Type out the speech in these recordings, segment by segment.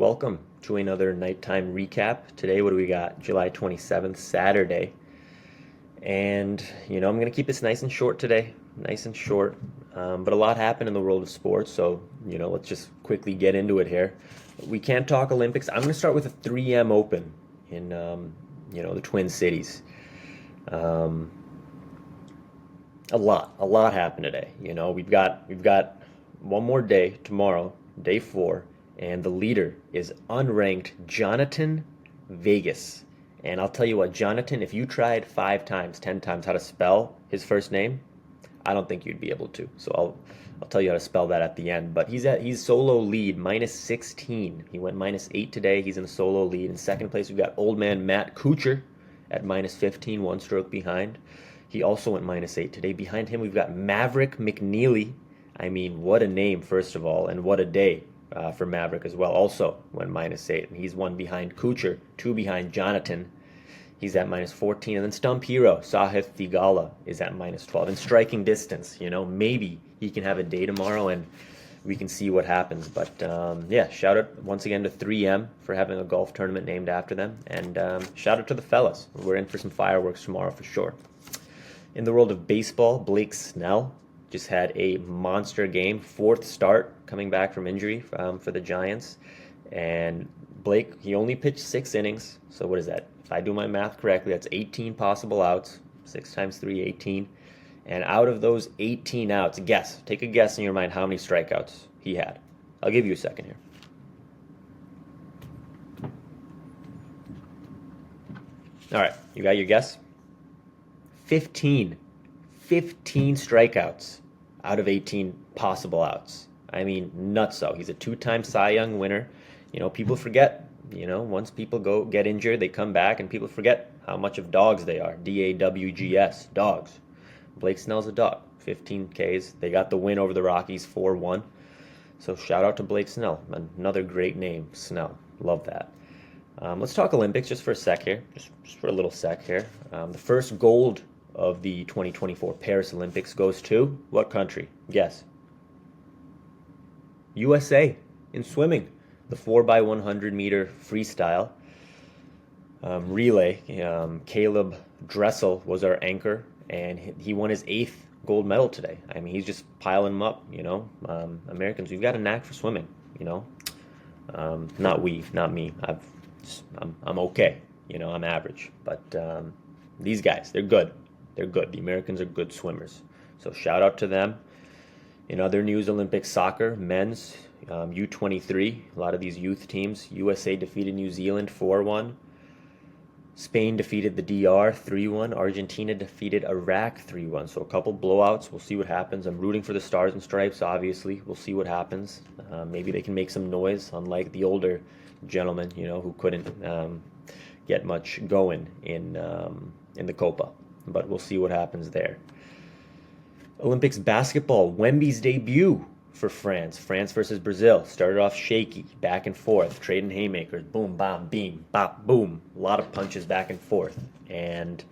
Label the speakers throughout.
Speaker 1: Welcome to another nighttime recap. Today, what do we got? July 27th, Saturday. And, I'm going to keep this nice and short today. Nice and short. But a lot happened in the world of sports, so, let's just quickly get into it here. We can't talk Olympics. I'm going to start with a 3M Open in, the Twin Cities. Um, a lot happened today. We've got one more day tomorrow, day 4, and the leader is unranked Jonathan Vegas. And I'll tell you what, Jonathan, if you tried 5 times, 10 times how to spell his first name, I don't think you'd be able to. So I'll tell you how to spell that at the end. But he's solo lead minus 16. He went minus 8 today. He's in a solo lead. In second place, we've got old man Matt Kuchar at minus 15, one stroke behind. He also went minus 8 today. Behind him, we've got Maverick McNeely. I mean, what a name, first of all, and what a day for Maverick as well. Also went minus 8, and he's one behind Kuchar, 2 behind Jonathan. He's at minus 14. And then Stump Hero, Sahith Thigala, is at minus 12. In striking distance, maybe he can have a day tomorrow and we can see what happens. But shout out once again to 3M for having a golf tournament named after them. And shout out to the fellas. We're in for some fireworks tomorrow for sure. In the world of baseball, Blake Snell just had a monster game, 4th start coming back from injury for the Giants. And Blake, he only pitched 6 innings. So what is that? If I do my math correctly, that's 18 possible outs. 6 times 3, 18. And out of those 18 outs, take a guess in your mind how many strikeouts he had. I'll give you a second here. All right, you got your guess? 15 strikeouts out of 18 possible outs. I mean, nutso. He's a 2-time Cy Young winner. People forget, once people get injured, they come back, and people forget how much of dogs they are. DAWGS, dogs. Blake Snell's a dog. 15 Ks. They got the win over the Rockies, 4-1. So shout out to Blake Snell. Another great name, Snell. Love that. Let's talk Olympics just for a sec here. Just for a little sec here. The first gold of the 2024 Paris Olympics goes to what country? Guess. USA in swimming. The 4x100 meter freestyle relay. Caleb Dressel was our anchor, and he won his 8th gold medal today. I mean, he's just piling them up. Americans, we've got a knack for swimming. Not me. I'm okay. I'm average, but these guys, they're good. They're good. The Americans are good swimmers. So shout out to them. In other news, Olympic soccer, men's, U23, a lot of these youth teams. USA defeated New Zealand 4-1. Spain defeated the DR 3-1. Argentina defeated Iraq 3-1. So a couple blowouts. We'll see what happens. I'm rooting for the Stars and Stripes, obviously. We'll see what happens. Maybe they can make some noise, unlike the older gentlemen, who couldn't get much going in the Copa. But we'll see what happens there. Olympics basketball, WEMBY's debut for France. France versus Brazil. Started off shaky, back and forth, trading haymakers. Boom, bam, beam, bop, boom. A lot of punches back and forth. And,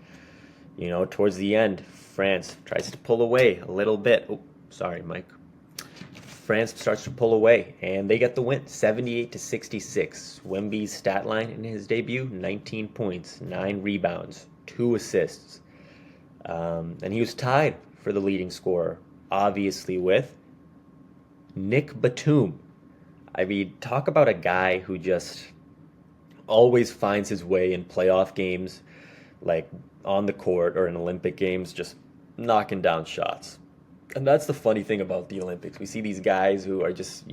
Speaker 1: towards the end, France tries to pull away a little bit. Oh, sorry, Mike. France starts to pull away, and they get the win, 78-66. Wemby's stat line in his debut, 19 points, 9 rebounds, 2 assists. And he was tied for the leading scorer, obviously, with Nick Batum. I mean, talk about a guy who just always finds his way in playoff games, like on the court or in Olympic games, just knocking down shots. And that's the funny thing about the Olympics. We see these guys who are just,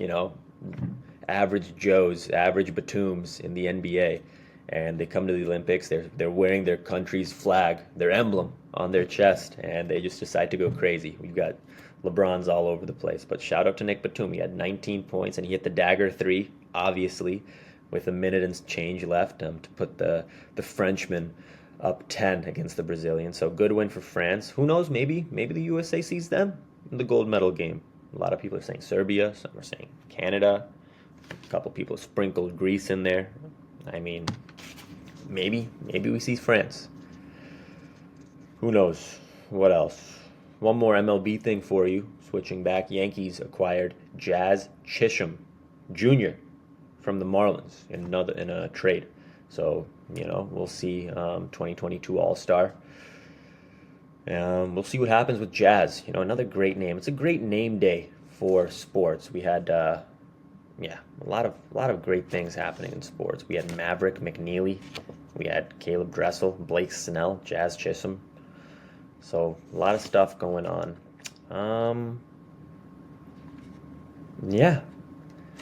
Speaker 1: average Joes, average Batums in the NBA, and they come to the Olympics. They're wearing their country's flag, their emblem on their chest, and they just decide to go crazy. We've got LeBron's all over the place. But shout out to Nick Batum. He had 19 points, and he hit the dagger 3, obviously, with a minute and change left to put the Frenchman up 10 against the Brazilians. So good win for France. Who knows? Maybe the USA sees them in the gold medal game. A lot of people are saying Serbia. Some are saying Canada. A couple people sprinkled Greece in there. I mean, maybe we see France. Who knows? What else? One more MLB thing for you. Switching back, Yankees acquired Jazz Chisholm Jr. from the Marlins in a trade. So, we'll see 2022 All-Star. We'll see what happens with Jazz. Another great name. It's a great name day for sports. We had yeah, a lot of great things happening in sports. We had Maverick McNeely, we had Caleb Dressel, Blake Snell, Jazz Chisholm. So a lot of stuff going on. Yeah,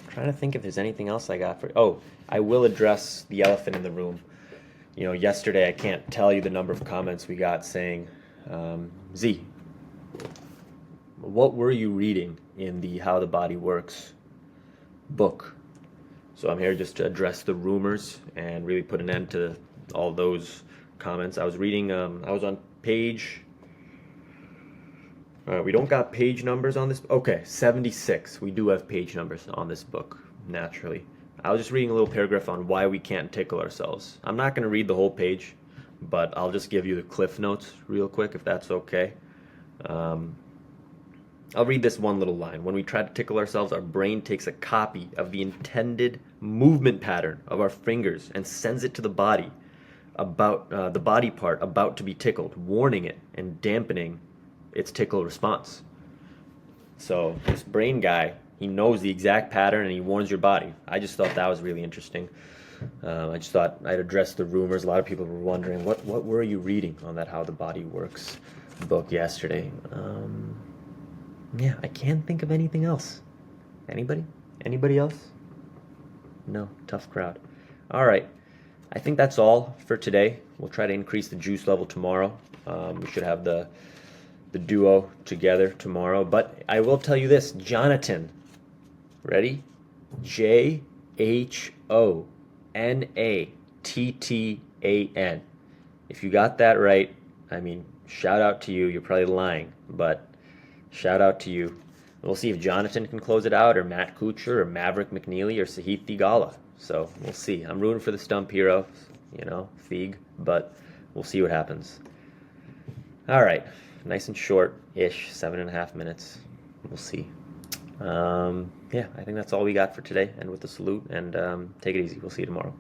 Speaker 1: trying to think if there's anything else I got for. Oh, I will address the elephant in the room. Yesterday I can't tell you the number of comments we got saying, Z, what were you reading in the How the Body Works book? So I'm here just to address the rumors and really put an end to all those comments. I was reading, I was on page, we don't got page numbers on this. Okay, 76. We do have page numbers on this book, naturally. I was just reading a little paragraph on why we can't tickle ourselves. I'm not going to read the whole page, but I'll just give you the cliff notes real quick, if that's okay. I'll read this one little line. When we try to tickle ourselves, our brain takes a copy of the intended movement pattern of our fingers and sends it to the body about the body part about to be tickled, warning it and dampening its tickle response. So this brain guy, he knows the exact pattern and he warns your body. I just thought that was really interesting. I just thought I'd address the rumors. A lot of people were wondering, what were you reading on that How the Body Works book yesterday? Yeah, I can't think of anything else. Anybody? Anybody else? No, tough crowd. All right, I think that's all for today. We'll try to increase the juice level tomorrow. We should have the duo together tomorrow. But I will tell you this, Jonathan. Ready? JHONATTAN. If you got that right, I mean, shout out to you. You're probably lying, but shout out to you. We'll see if Jonathan can close it out, or Matt Kuchar, or Maverick McNeely, or Sahith Theegala. So we'll see. I'm rooting for the stump hero, Thieg, but we'll see what happens. All right, nice and short-ish, 7.5 minutes. We'll see. Yeah, I think that's all we got for today. And with the salute, and take it easy. We'll see you tomorrow.